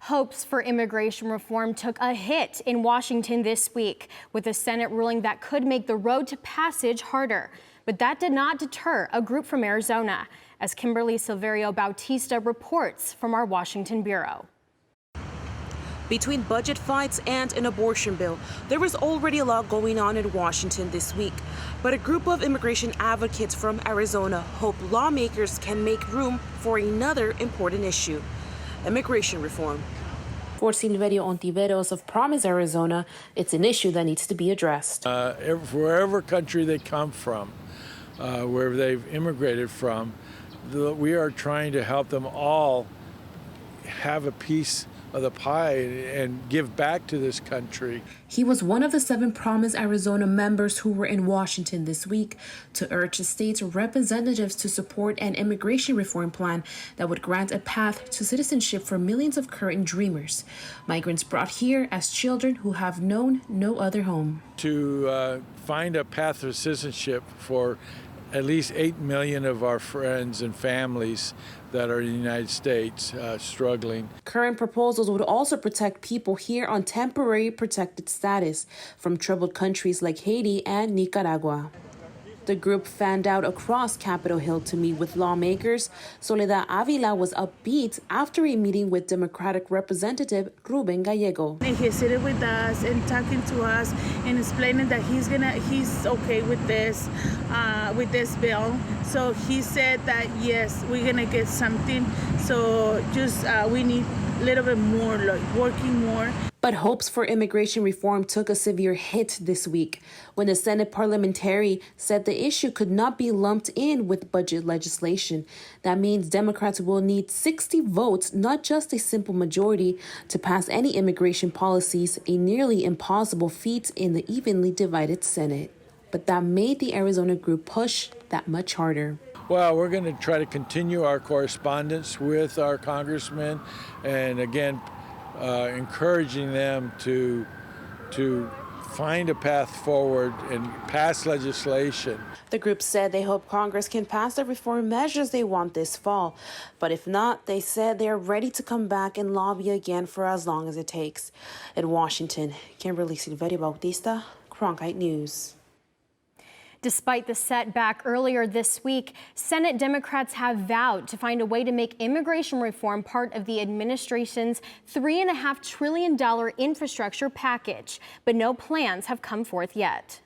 Hopes for immigration reform took a hit in Washington this week, with the Senate ruling that could make the road to passage harder. But that did not deter a group from Arizona, as Kimberly Silverio-Bautista reports from our Washington bureau. Between budget fights and an abortion bill, there was already a lot going on in Washington this week. But a group of immigration advocates from Arizona hope lawmakers can make room for another important issue: immigration reform. For Silverio-Ontiveros of Promise, Arizona, it's an issue that needs to be addressed. Wherever country they come from, where they've immigrated from, we are trying to help them all have a piece of the pie and give back to this country. He was one of the 7 Promise Arizona members who were in Washington this week to urge the state's representatives to support an immigration reform plan that would grant a path to citizenship for millions of current dreamers, migrants brought here as children who have known no other home. To find a path to citizenship for at least 8 million of our friends and families that are in the United States struggling. Current proposals would also protect people here on temporary protected status from troubled countries like Haiti and Nicaragua. The group fanned out across Capitol Hill to meet with lawmakers. Soledad Avila was upbeat after a meeting with Democratic Representative Ruben Gallego. He's sitting with us and talking to us and explaining that he's okay with this bill. So he said that yes, we're gonna get something. So just we need a little bit more, like working more. But hopes for immigration reform took a severe hit this week when the Senate parliamentary said the issue could not be lumped in with budget legislation. That means Democrats will need 60 votes, not just a simple majority, to pass any immigration policies, a nearly impossible feat in the evenly divided Senate. But that made the Arizona group push that much harder. Well, we're going to try to continue our correspondence with our congressmen and again, encouraging them to find a path forward and pass legislation. The group said they hope Congress can pass the reform measures they want this fall. But if not, they said they are ready to come back and lobby again for as long as it takes. In Washington, Kimberly Silverio-Bautista, Cronkite News. Despite the setback earlier this week, Senate Democrats have vowed to find a way to make immigration reform part of the administration's $3.5 trillion infrastructure package, but no plans have come forth yet.